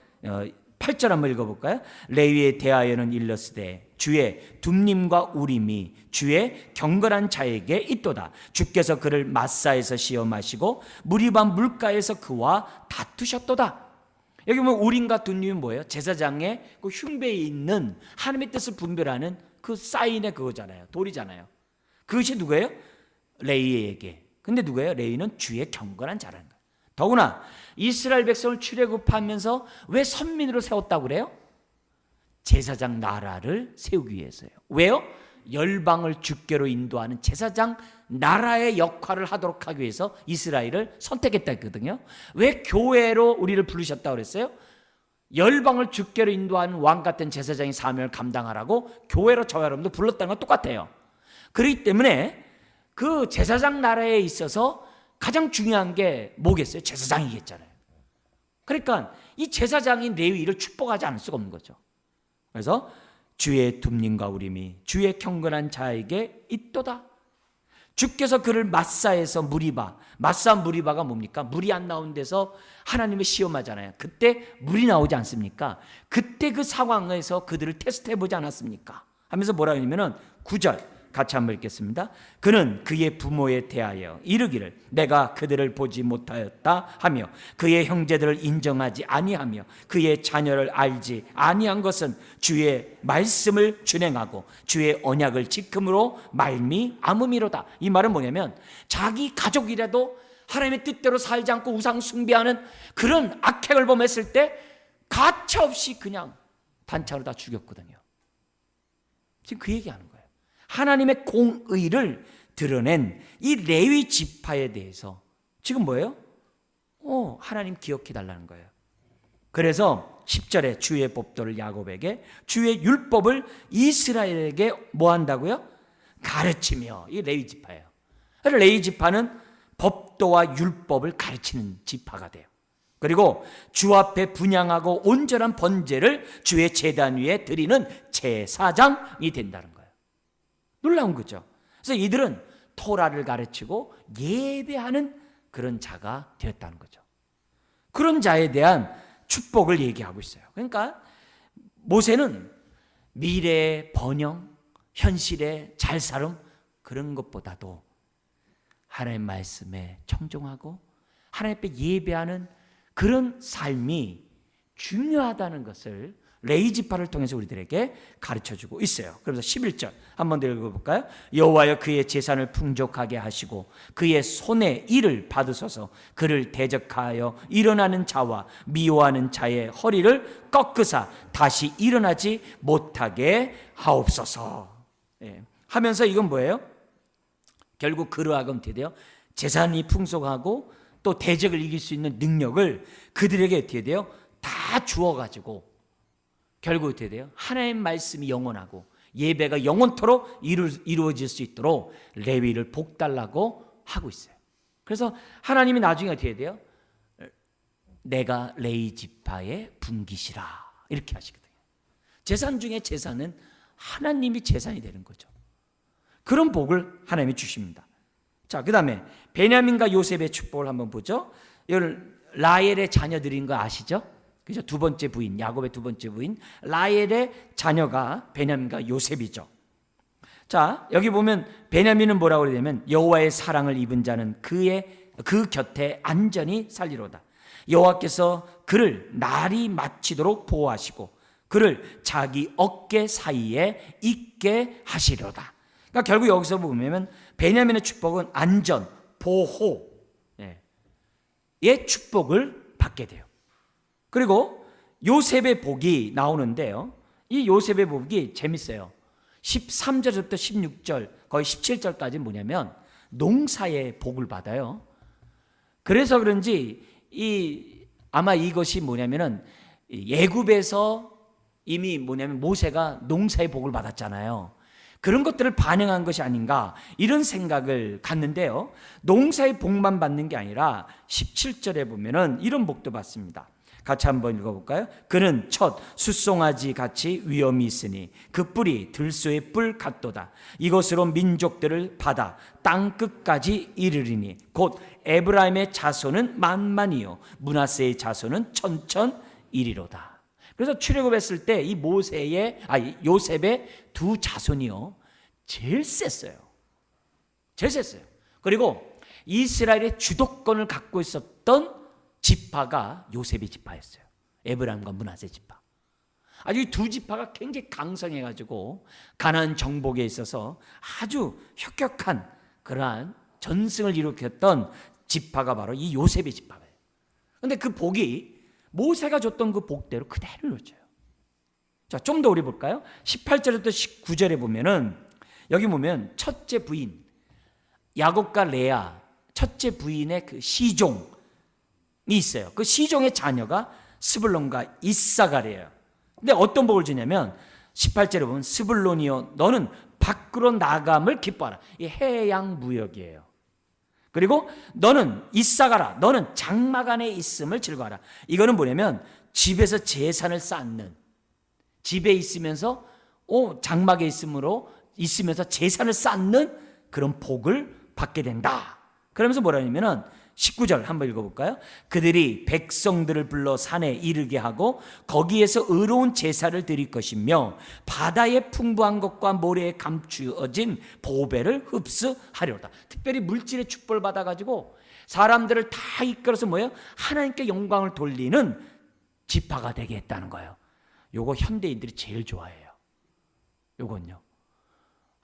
8절 한번 읽어볼까요? 레위에 대하여는 일렀으되 주의 둠님과 우림이 주의 경건한 자에게 있도다. 주께서 그를 마사에서 시험하시고 무리바 물가에서 그와 다투셨도다. 여기 보면 우림과 둠님이 뭐예요? 제사장의 그 흉배에 있는 하나님의 뜻을 분별하는 그 사인의 그거잖아요. 돌이잖아요. 그것이 누구예요? 레위에게. 근데 누구예요? 레위는 주의 경건한 자라는 거예요. 더구나 이스라엘 백성을 출애굽하면서 왜 선민으로 세웠다고 그래요? 제사장 나라를 세우기 위해서요. 왜요? 열방을 주께로 인도하는 제사장 나라의 역할을 하도록 하기 위해서 이스라엘을 선택했다 했거든요. 왜 교회로 우리를 부르셨다고 그랬어요? 열방을 주께로 인도하는 왕 같은 제사장의 사명을 감당하라고 교회로 저와 여러분도 불렀다는 건 똑같아요. 그렇기 때문에 그 제사장 나라에 있어서 가장 중요한 게 뭐겠어요? 제사장이겠잖아요. 그러니까 이 제사장인 레위를 축복하지 않을 수가 없는 거죠. 그래서 주의 둠님과 우림이 주의 경건한 자에게 있도다. 주께서 그를 마사에서 무리바, 마사 무리바가 뭡니까? 물이 안 나온 데서 하나님을 시험하잖아요. 그때 물이 나오지 않습니까? 그때 그 상황에서 그들을 테스트해보지 않았습니까? 하면서 뭐라 하냐면은 9절 같이 한번 읽겠습니다. 그는 그의 부모에 대하여 이르기를 내가 그들을 보지 못하였다 하며 그의 형제들을 인정하지 아니하며 그의 자녀를 알지 아니한 것은 주의 말씀을 준행하고 주의 언약을 지킴으로 말미암음이로다. 이 말은 뭐냐면 자기 가족이라도 하나님의 뜻대로 살지 않고 우상 숭배하는 그런 악행을 범했을 때 가차없이 그냥 단창으로 다 죽였거든요. 지금 그 얘기하는 거예요. 하나님의 공의를 드러낸 이 레위 지파에 대해서 지금 뭐예요? 하나님 기억해 달라는 거예요. 그래서 10절에 주의 법도를 야곱에게 주의 율법을 이스라엘에게 뭐 한다고요? 가르치며. 이 레위 지파예요. 레위 지파는 법도와 율법을 가르치는 지파가 돼요. 그리고 주 앞에 분향하고 온전한 번제를 주의 제단 위에 드리는 제사장이 된다는 거예요. 놀라운 거죠. 그래서 이들은 토라를 가르치고 예배하는 그런 자가 되었다는 거죠. 그런 자에 대한 축복을 얘기하고 있어요. 그러니까 모세는 미래의 번영, 현실의 잘살음 그런 것보다도 하나님의 말씀에 청종하고 하나님 앞에 예배하는 그런 삶이 중요하다는 것을 레위 지파를 통해서 우리들에게 가르쳐주고 있어요. 그래서 11절 한 번 더 읽어볼까요? 여호와여 그의 재산을 풍족하게 하시고 그의 손에 일을 받으소서. 그를 대적하여 일어나는 자와 미워하는 자의 허리를 꺾으사 다시 일어나지 못하게 하옵소서. 하면서 이건 뭐예요? 결국 그러하금 어떻게 돼요? 재산이 풍족하고 또 대적을 이길 수 있는 능력을 그들에게 어떻게 돼요? 다 주어가지고 결국 어떻게 돼요? 하나님의 말씀이 영원하고 예배가 영원토록 이루어질 수 있도록 레위를 복달라고 하고 있어요. 그래서 하나님이 나중에 어떻게 돼요? 내가 레위 지파의 분깃이라 이렇게 하시거든요. 재산 중에 재산은 하나님이 재산이 되는 거죠. 그런 복을 하나님이 주십니다. 자, 그 다음에 베냐민과 요셉의 축복을 한번 보죠. 이걸 라헬의 자녀들인 거 아시죠? 그죠? 두 번째 부인, 야곱의 두 번째 부인 라헬의 자녀가 베냐민과 요셉이죠. 자, 여기 보면 베냐민은 뭐라고 그러냐면 여호와의 사랑을 입은 자는 그 곁에 안전히 살리로다. 여호와께서 그를 날이 마치도록 보호하시고 그를 자기 어깨 사이에 있게 하시려다. 그러니까 결국 여기서 보면 베냐민의 축복은 안전, 보호의 축복을 받게 돼요. 그리고 요셉의 복이 나오는데요. 이 요셉의 복이 재밌어요. 13절부터 16절 거의 17절까지 뭐냐면 농사의 복을 받아요. 그래서 그런지 아마 이것이 뭐냐면은 애굽에서 이미 뭐냐면 모세가 농사의 복을 받았잖아요. 그런 것들을 반영한 것이 아닌가 이런 생각을 갖는데요. 농사의 복만 받는 게 아니라 17절에 보면은 이런 복도 받습니다. 같이 한번 읽어볼까요? 그는 첫 숫송아지 같이 위엄이 있으니 그 뿔이 들소의 뿔 같도다. 이것으로 민족들을 받아 땅 끝까지 이르리니 곧 에브라임의 자손은 만만이요 므낫세의 자손은 천천이리로다. 그래서 출애굽했을 때 이 요셉의 두 자손이요 제일 셌어요. 제일 셌어요. 그리고 이스라엘의 주도권을 갖고 있었던 지파가 요셉의 지파였어요. 에브라임과 므낫세 지파. 아주 이 두 지파가 굉장히 강성해가지고 가나안 정복에 있어서 아주 혁혁한 그러한 전승을 일으켰던 지파가 바로 이 요셉의 지파예요. 그런데 그 복이 모세가 줬던 그 복대로 그대로 이루어져요. 자, 좀 더 우리 볼까요? 18절부터 19절에 보면은 여기 보면 첫째 부인 야곱과 레아 첫째 부인의 그 시종이 있어요. 그 시종의 자녀가 스불론과 이사갈이에요. 근데 어떤 복을 주냐면 18절에 보면 스불론이여 너는 밖으로 나감을 기뻐하라. 이 해양 무역이에요. 그리고 너는 이사가라. 너는 장막 안에 있음을 즐거워하라. 이거는 뭐냐면 집에서 재산을 쌓는, 집에 있으면서 장막에 있으면서 재산을 쌓는 그런 복을 받게 된다. 그러면서 뭐라냐면은 19절 한번 읽어볼까요? 그들이 백성들을 불러 산에 이르게 하고 거기에서 의로운 제사를 드릴 것이며 바다의 풍부한 것과 모래에 감추어진 보배를 흡수하려다. 특별히 물질의 축복을 받아가지고 사람들을 다 이끌어서 하나님께 영광을 돌리는 지파가 되게 했다는 거예요. 요거 현대인들이 제일 좋아해요. 요건요.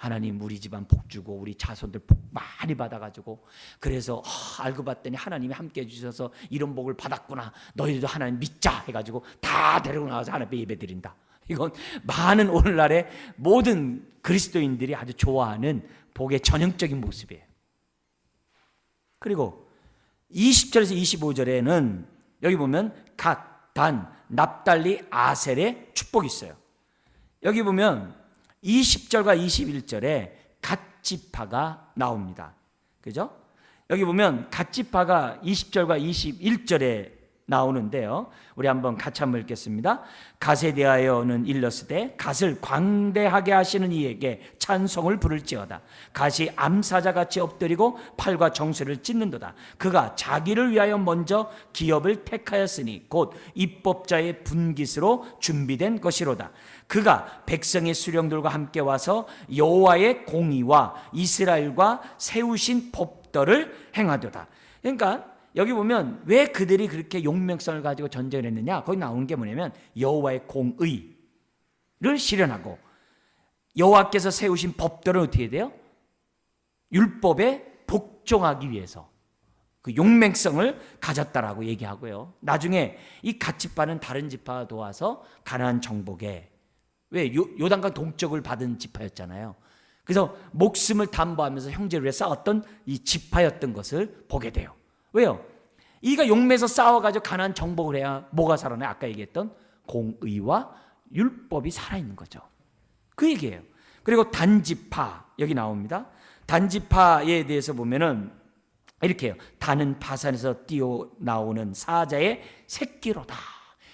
하나님 우리 집안 복 주고 우리 자손들 복 많이 받아가지고 그래서 알고 봤더니 하나님이 함께 해주셔서 이런 복을 받았구나. 너희들도 하나님 믿자 해가지고 다 데리고 나와서 하나님께 예배드린다. 이건 많은 오늘날의 모든 그리스도인들이 아주 좋아하는 복의 전형적인 모습이에요. 그리고 20절에서 25절에는 여기 보면 갓, 단, 납달리, 아셀의 축복이 있어요. 여기 보면 20절과 21절에 갓지파가 나옵니다. 그죠? 여기 보면 갓지파가 20절과 21절에 나오는데요. 우리 한번 같이 한번 읽겠습니다. 갓에 대하여는 일렀으되 갓을 광대하게 하시는 이에게 찬송을 부를지어다. 갓이 암사자같이 엎드리고 팔과 정수를 찢는도다. 그가 자기를 위하여 먼저 기업을 택하였으니 곧 입법자의 분깃으로 준비된 것이로다. 그가 백성의 수령들과 함께 와서 여호와의 공의와 이스라엘과 세우신 법도를 행하도다. 그러니까 여기 보면 왜 그들이 그렇게 용맹성을 가지고 전쟁을 했느냐? 거기 나오는 게 뭐냐면 여호와의 공의를 실현하고 여호와께서 세우신 법도를 어떻게 돼요? 율법에 복종하기 위해서 그 용맹성을 가졌다라고 얘기하고요. 나중에 이 갓지파는 다른 지파가 도와서 가나안 정복에 왜 요단강 동쪽을 받은 지파였잖아요. 그래서 목숨을 담보하면서 형제를 위해 싸웠던 이 지파였던 것을 보게 돼요. 왜요? 이가 용매에서 싸워가지고 가나안 정복을 해야 뭐가 살아나요? 아까 얘기했던 공의와 율법이 살아있는 거죠. 그 얘기예요. 그리고 단지파 여기 나옵니다. 단지파에 대해서 보면은 이렇게 해요. 단은 바산에서 뛰어나오는 사자의 새끼로다.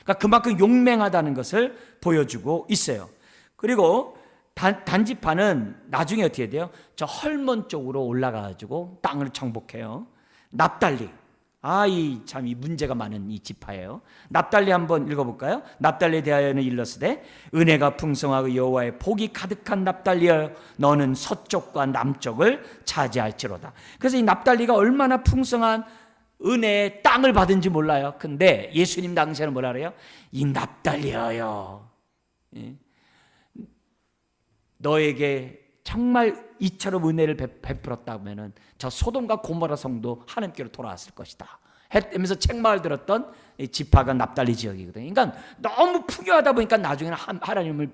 그러니까 그만큼 용맹하다는 것을 보여주고 있어요. 그리고 단지파는 나중에 어떻게 돼요? 저 헐몬 쪽으로 올라가가지고 땅을 정복해요. 납달리. 이 문제가 많은 이 지파예요. 납달리 한번 읽어볼까요? 납달리에 대하여는 일렀으되 은혜가 풍성하고 여호와의 복이 가득한 납달리여 너는 서쪽과 남쪽을 차지할지로다. 그래서 이 납달리가 얼마나 풍성한 은혜의 땅을 받은지 몰라요. 근데 예수님 당시에는 뭐라 그래요? 이 납달리여요. 너에게 정말 이처럼 은혜를 베풀었다면은 저 소돔과 고모라 성도 하나님께로 돌아왔을 것이다. 하면서 책망을 들었던 이 지파가 납달리 지역이거든요. 그러니까 너무 풍요하다 보니까 나중에는 하나님을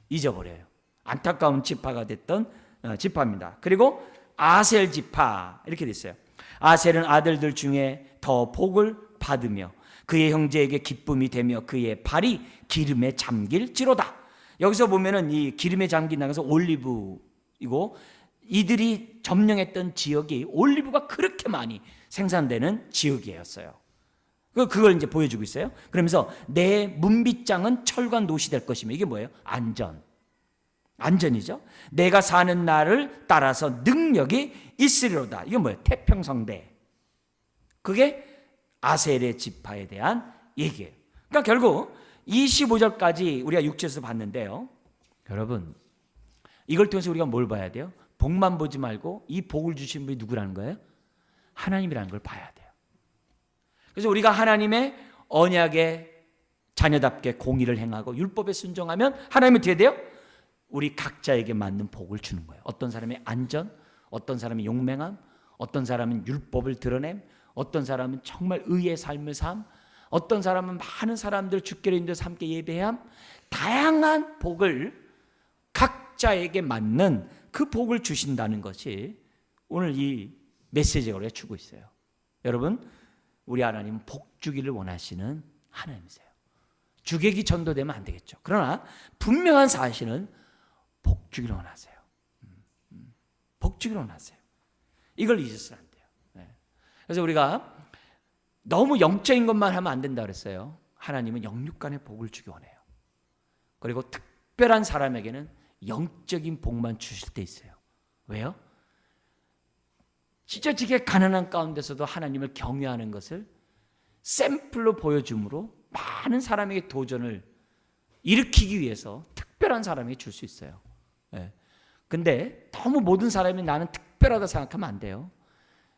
잊어버려요. 안타까운 지파가 됐던 지파입니다. 그리고 아셀 지파 이렇게 됐어요. 아셀은 아들들 중에 더 복을 받으며 그의 형제에게 기쁨이 되며 그의 발이 기름에 잠길지로다. 여기서 보면은 이 기름에 잠긴다는 것은 올리브이고 이들이 점령했던 지역이 올리브가 그렇게 많이 생산되는 지역이었어요. 그걸 이제 보여주고 있어요. 그러면서 내 문빗장은 철과 노시 될 것이며 이게 뭐예요? 안전이죠. 내가 사는 날을 따라서 능력이 있으리로다. 이게 뭐예요? 태평성대. 그게 아셀의 지파에 대한 얘기예요. 그러니까 결국 25절까지 우리가 6절에서 봤는데요. 여러분, 이걸 통해서 우리가 뭘 봐야 돼요? 복만 보지 말고 이 복을 주신 분이 누구라는 거예요? 하나님이라는 걸 봐야 돼요. 그래서 우리가 하나님의 언약의 자녀답게 공의를 행하고 율법에 순종하면 하나님은 어떻게 돼요? 우리 각자에게 맞는 복을 주는 거예요. 어떤 사람이 안전, 어떤 사람이 용맹함, 어떤 사람은 율법을 드러냄, 어떤 사람은 정말 의의 삶을 삶, 어떤 사람은 많은 사람들 주께로 인도해서 함께 예배함, 다양한 복을 각자에게 맞는 그 복을 주신다는 것이 오늘 이 메시지가 우리가 주고 있어요. 여러분, 우리 하나님은 복 주기를 원하시는 하나님이세요. 주객이 전도되면 안 되겠죠. 그러나 분명한 사실은 복 주기를 원하세요. 복 주기를 원하세요. 이걸 잊으시면 안 돼요. 그래서 우리가 너무 영적인 것만 하면 안 된다 그랬어요. 하나님은 영육간의 복을 주기 원해요. 그리고 특별한 사람에게는 영적인 복만 주실 때 있어요. 왜요? 찢어지게 가난한 가운데서도 하나님을 경외하는 것을 샘플로 보여줌으로 많은 사람에게 도전을 일으키기 위해서 특별한 사람에게 줄 수 있어요. 근데 너무 모든 사람이 나는 특별하다 생각하면 안 돼요.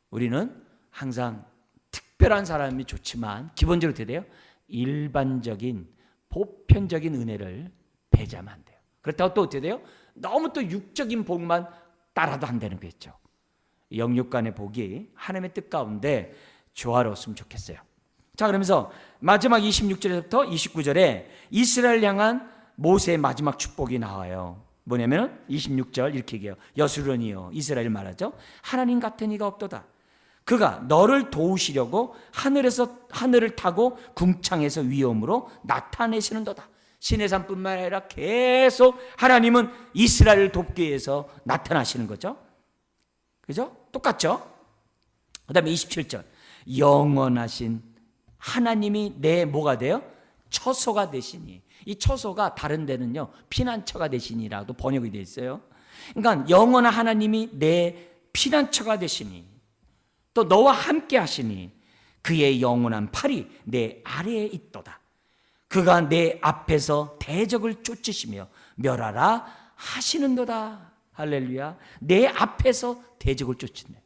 우리는 항상 특별한 사람이 좋지만 기본적으로 어떻게 돼요? 일반적인 보편적인 은혜를 배제하면 안 돼요. 그렇다고 또 어떻게 돼요? 너무 또 육적인 복만 따라도 안 되는 거겠죠. 영육간의 복이 하나님의 뜻 가운데 조화로웠으면 좋겠어요. 자, 그러면서 마지막 26절에서부터 29절에 이스라엘 향한 모세의 마지막 축복이 나와요. 뭐냐면 26절 이렇게 얘기해요. 여수론이요, 이스라엘 말하죠. 하나님 같은 이가 없도다. 그가 너를 도우시려고 하늘을 타고 궁창에서 위엄으로 나타내시는도다. 시내산뿐만 아니라 계속 하나님은 이스라엘을 돕기 위해서 나타나시는 거죠. 그죠? 똑같죠? 그 다음에 27절 영원하신 하나님이 내 뭐가 돼요? 처소가 되시니. 이 처소가 다른 데는요 피난처가 되시니라도 번역이 되어 있어요. 그러니까 영원한 하나님이 내 피난처가 되시니 또 너와 함께 하시니 그의 영원한 팔이 내 아래에 있도다. 그가 내 앞에서 대적을 쫓으시며 멸하라 하시는도다. 할렐루야. 내 앞에서 대적을 쫓으네.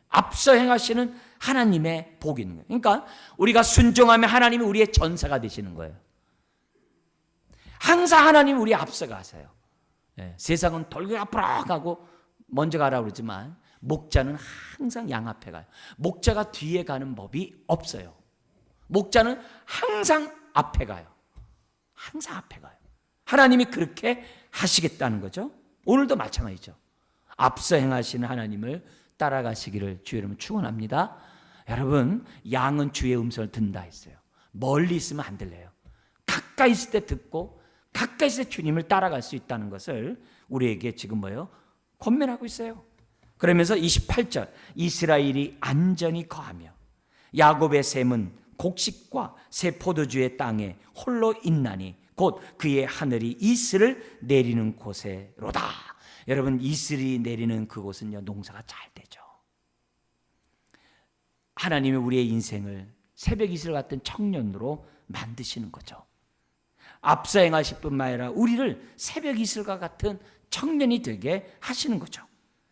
앞서 행하시는 하나님의 복이 있는 거예요. 그러니까 우리가 순종하면 하나님이 우리의 전사가 되시는 거예요. 항상 하나님이 우리 앞서 가세요. 세상은 돌고 앞으로 가고 먼저 가라고 그러지만 목자는 항상 양 앞에 가요. 목자가 뒤에 가는 법이 없어요. 목자는 항상 앞에 가요. 항상 앞에 가요. 하나님이 그렇게 하시겠다는 거죠. 오늘도 마찬가지죠. 앞서 행하시는 하나님을 따라가시기를 주의 이름으로 축원합니다. 여러분, 양은 주의 음성을 듣는다 했어요. 멀리 있으면 안 들려요. 가까이 있을 때 듣고 가까이 있을 때 주님을 따라갈 수 있다는 것을 우리에게 지금 뭐예요? 권면하고 있어요. 그러면서 28절 이스라엘이 안전히 거하며 야곱의 샘은 곡식과 새 포도주의 땅에 홀로 있나니 곧 그의 하늘이 이슬을 내리는 곳에로다. 여러분, 이슬이 내리는 그곳은요 농사가 잘 되죠. 하나님이 우리의 인생을 새벽 이슬 같은 청년으로 만드시는 거죠. 앞서 행하실 뿐만 아니라 우리를 새벽 이슬과 같은 청년이 되게 하시는 거죠.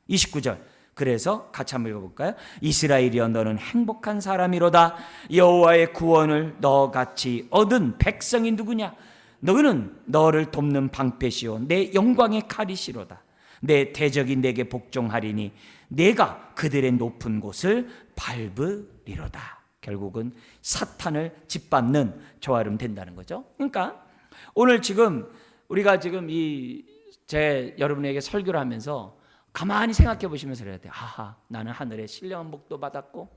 29절 그래서 같이 한번 읽어볼까요? 이스라엘이여 너는 행복한 사람이로다. 여호와의 구원을 너같이 얻은 백성이 누구냐? 너는 너를 돕는 방패시오 내 영광의 칼이시로다. 내 대적이 내게 복종하리니 내가 그들의 높은 곳을 밟으리로다. 결국은 사탄을 짓밟는 조아름 된다는 거죠. 그러니까 오늘 지금 우리가 지금 여러분에게 설교를 하면서 가만히 생각해 보시면서 그래야 돼요. 아하, 나는 하늘의 신령한 복도 받았고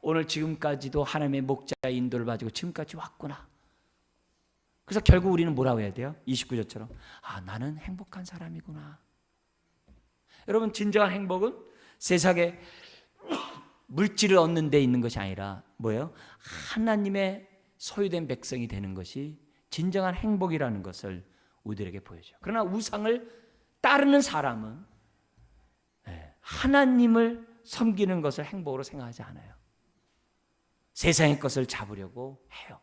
오늘 지금까지도 하나님의 목자의 인도를 받고 지금까지 왔구나. 그래서 결국 우리는 뭐라고 해야 돼요? 29절처럼 나는 행복한 사람이구나. 여러분, 진정한 행복은 세상에 물질을 얻는 데 있는 것이 아니라 뭐예요? 하나님의 소유된 백성이 되는 것이 진정한 행복이라는 것을 우리들에게 보여줘요. 그러나 우상을 따르는 사람은 하나님을 섬기는 것을 행복으로 생각하지 않아요. 세상의 것을 잡으려고 해요.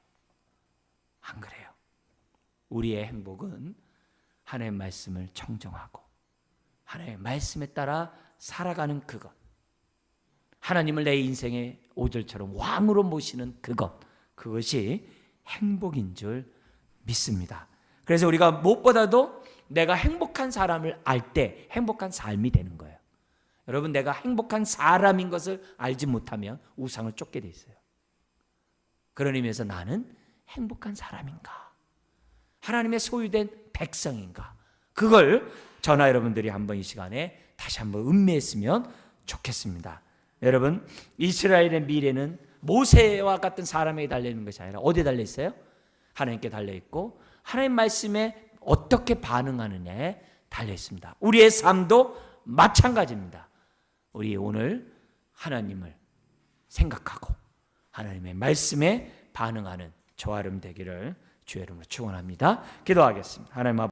안 그래요. 우리의 행복은 하나님의 말씀을 청정하고 하나님의 말씀에 따라 살아가는 그것, 하나님을 내 인생의 오절처럼 왕으로 모시는 그것이 행복인 줄 믿습니다. 그래서 우리가 무엇보다도 내가 행복한 사람을 알 때 행복한 삶이 되는 거예요. 여러분, 내가 행복한 사람인 것을 알지 못하면 우상을 쫓게 돼 있어요. 그런 의미에서 나는 행복한 사람인가? 하나님의 소유된 백성인가? 그걸 저나 여러분들이 한번 이 시간에 다시 한번 음미했으면 좋겠습니다. 여러분, 이스라엘의 미래는 모세와 같은 사람에게 달려있는 것이 아니라 어디에 달려있어요? 하나님께 달려있고 하나님 말씀에 어떻게 반응하느냐에 달려있습니다. 우리의 삶도 마찬가지입니다. 우리 오늘 하나님을 생각하고 하나님의 말씀에 반응하는 저와 여러분 되기를 주의 이름으로 축원합니다. 기도하겠습니다. 하나님 아버지,